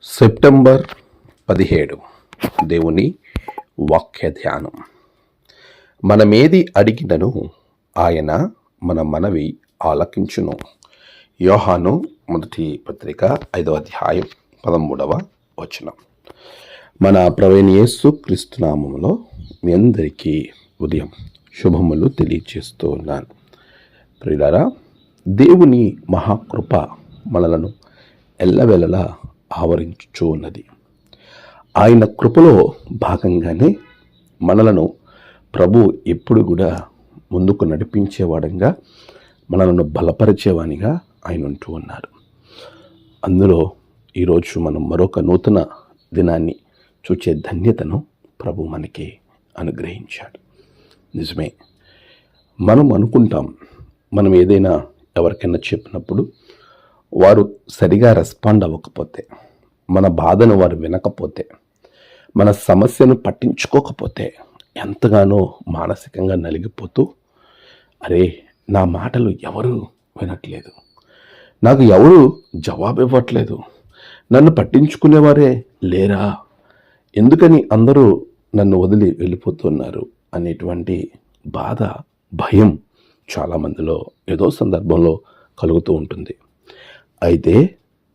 September 17 దేవుని వాక్య ధ్యానం. మనమేది అడిగినను ఆయన మన మనవి ఆలకించును. యోహాను మొదటి పత్రిక 5వ అధ్యాయం 13వ వచనం. మన ప్రభువైన యేసు క్రీస్తు నామములో మీ అందరికీ ఉదయం శుభములు తెలియజేస్తూ ఉన్నాను. ప్రియులారా, దేవుని మహాకృప మనలను ఎల్లవేళలా ఆవరించుచూ ఉన్నది. ఆయన కృపలో భాగంగానే మనలను ప్రభు ఎప్పుడు కూడా ముందుకు నడిపించేవాడంగా, మనలను బలపరిచేవానిగా ఆయన ఉంటూ ఉన్నారు. అందులో ఈరోజు మనం మరొక నూతన దినాన్ని చూచే ధన్యతను ప్రభు మనకి అనుగ్రహించాడు. నిజమే, మనం అనుకుంటాం, మనం ఏదైనా ఎవరికైనా చెప్పినప్పుడు వారు సరిగా రెస్పాండ్ అవ్వకపోతే, మన బాధను వారు వినకపోతే, మన సమస్యను పట్టించుకోకపోతే ఎంతగానో మానసికంగా నలిగిపోతూ, అరే నా మాటలు ఎవరు వినట్లేదు, నాకు ఎవరు జవాబు ఇవ్వట్లేదు, నన్ను పట్టించుకునేవారే లేరా, ఎందుకని అందరూ నన్ను వదిలి వెళ్ళిపోతున్నారు అనేటువంటి బాధ, భయం చాలామందిలో ఏదో సందర్భంలో కలుగుతూ ఉంటుంది. అయితే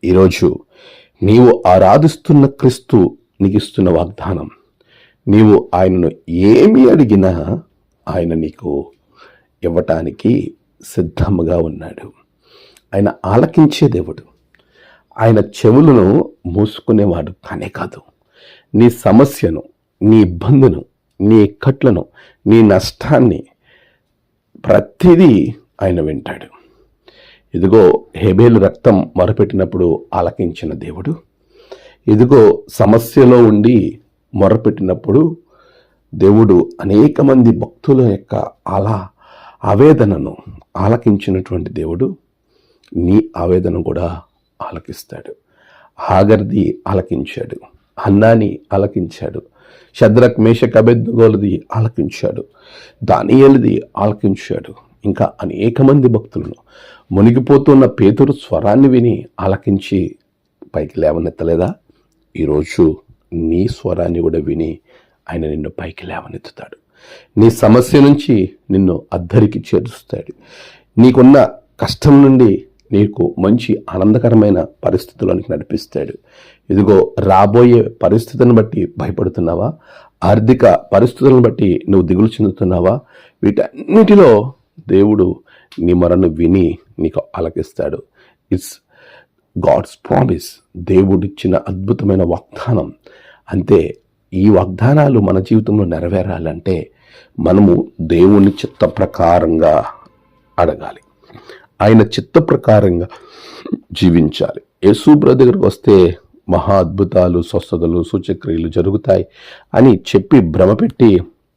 ఈరోజు నీవు ఆరాధిస్తున్న క్రీస్తు నీకు ఇస్తున్న వాగ్దానం, నీవు ఆయనను ఏమి అడిగినా ఆయన నీకు ఇవ్వటానికి సిద్ధముగా ఉన్నాడు. ఆయన ఆలకించే దేవుడు. ఆయన చెవులను మూసుకునేవాడు కానే కాదు. నీ సమస్యను, నీ ఇబ్బందును, నీ ఇక్కట్లను, నీ నష్టాన్ని ప్రతిదీ ఆయన వింటాడు. ఇదిగో హేబేలు రక్తం మొరపెట్టినప్పుడు ఆలకించిన దేవుడు, ఇదిగో సమస్యలో ఉండి మొరపెట్టినప్పుడు దేవుడు అనేక మంది భక్తుల యొక్క ఆవేదనను ఆలకించినటువంటి దేవుడు నీ ఆవేదన కూడా ఆలకిస్తాడు. హాగర్ది ఆలకించాడు, హన్నాని ఆలకించాడు, షద్రక్ మేషక్ అబేద్నెగోలది ఆలకించాడు, దానియేలుది ఆలకించాడు. ఇంకా అనేక మంది భక్తులను మునిగిపోతున్న పేతురు స్వరాన్ని విని ఆలకించి పైకి లేవనెత్తలేదా? ఈరోజు నీ స్వరాన్ని కూడా విని ఆయన నిన్ను పైకి లేవనెత్తుతాడు. నీ సమస్య నుంచి నిన్ను అద్దరికి చేరుస్తాడు. నీకున్న కష్టం నుండి నీకు మంచి ఆనందకరమైన పరిస్థితుల్లోనికి నడిపిస్తాడు. ఇదిగో రాబోయే పరిస్థితిని బట్టి భయపడుతున్నావా? ఆర్థిక పరిస్థితులను బట్టి నువ్వు దిగులు చెందుతున్నావా? వీటన్నిటిలో దేవుడు నీ మొరను విని నీకు ఆలకిస్తాడు. ఇట్స్ గాడ్స్ ప్రామిస్, దేవుడిచ్చిన అద్భుతమైన వాగ్దానం. అంతే, ఈ వాగ్దానాలు మన జీవితంలో నెరవేరాలంటే మనము దేవుని చిత్త ప్రకారంగా అడగాలి, ఆయన చిత్త ప్రకారంగా జీవించాలి. యేసు బ్రదర్ దగ్గరకు వస్తే మహా అద్భుతాలు, స్వస్థతలు, సూచక్రియలు జరుగుతాయి అని చెప్పి భ్రమపెట్టి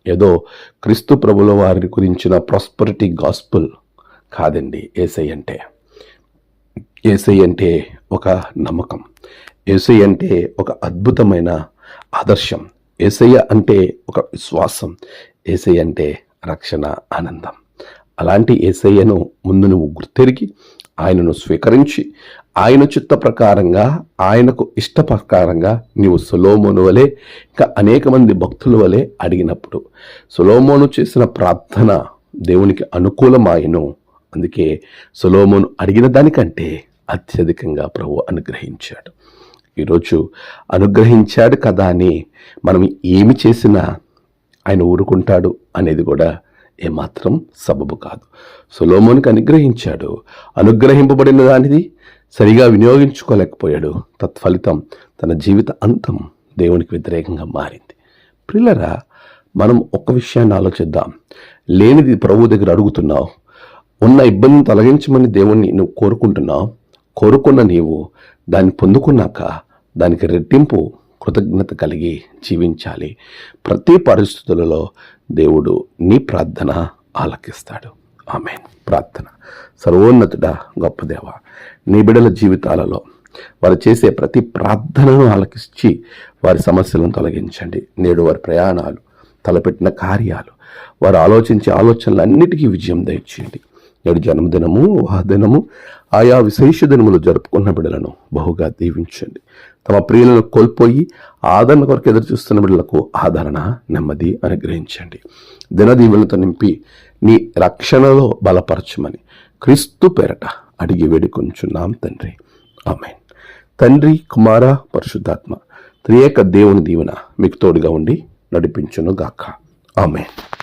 ఏదో క్రీస్తు ప్రభుల వారి గురించిన ప్రాస్పరిటీ గాస్పుల్ కాదండి. యేసయ్య అంటే ఒక నమ్మకం, యేసయ్య అంటే ఒక అద్భుతమైన ఆదర్శం, యేసయ్య అంటే ఒక విశ్వాసం, యేసయ్య అంటే రక్షణ, ఆనందం. అలాంటి యేసయ్యను ముందు నువ్వు గుర్తెరిగి ఆయనను స్వీకరించి ఆయన చిత్త ప్రకారంగా, ఆయనకు ఇష్ట ప్రకారంగా నీవు సొలొమోను వలె, ఇంకా అనేక మంది భక్తుల వలె అడిగినప్పుడు సొలొమోను చేసిన ప్రార్థన దేవునికి అనుకూలమాయను. అందుకే సొలొమోను అడిగిన దానికంటే అత్యధికంగా ప్రభు అనుగ్రహించాడు. ఈరోజు అనుగ్రహించాడు కదా అని మనం ఏమి చేసినా ఆయన ఊరుకుంటాడు అనేది కూడా ఏమాత్రం సబబు కాదు. సొలొమోనుకి అనుగ్రహించాడు, అనుగ్రహింపబడిన దానిది సరిగా వినియోగించుకోలేకపోయాడు. తత్ఫలితం తన జీవిత అంతం దేవునికి వ్యతిరేకంగా మారింది. ప్రియులారా, మనం ఒక్క విషయాన్ని ఆలోచిద్దాం. లేనిది ప్రభు దగ్గర అడుగుతున్నావు, ఉన్న ఇబ్బందిని తొలగించమని దేవుణ్ణి నువ్వు కోరుకుంటున్నావు. కోరుకున్న నీవు దాన్ని పొందుకున్నాక దానికి రెట్టింపు కృతజ్ఞత కలిగి జీవించాలి. ప్రతి పరిస్థితులలో దేవుడు నీ ప్రార్థన ఆలకిస్తాడు. ఆమేన్. ప్రార్థన. సర్వోన్నతుడా, గొప్ప దేవ, నీ బిడ్డల జీవితాలలో వారు చేసే ప్రతి ప్రార్థనను ఆలకించి వారి సమస్యలను తొలగించండి. నేడు వారి ప్రయాణాలు, తలపెట్టిన కార్యాలు, వారు ఆలోచించే ఆలోచనలన్నిటికీ విజయం దయచేయండి. నేడు జన్మదినము, వివాహదినము, ఆయా విశేష దినములు జరుపుకున్న బిడ్డలను బహుగా దీవించండి. తమ ప్రియులను కోల్పోయి ఆదరణ కొరకు ఎదురు చూస్తున్న బిడ్డలకు ఆదరణ, నెమ్మది అనుగ్రహించండి. దినదీవులతో నింపి నీ రక్షణలో బలపరచమని క్రీస్తు పేరట అడిగి వేడుకొంచున్నాం తండ్రి. ఆమేన్. తండ్రి, కుమార, పరిశుద్ధాత్మ త్రియేక దేవుని దీవెన మీకు తోడుగా ఉండి నడిపించును గాక. ఆమేన్.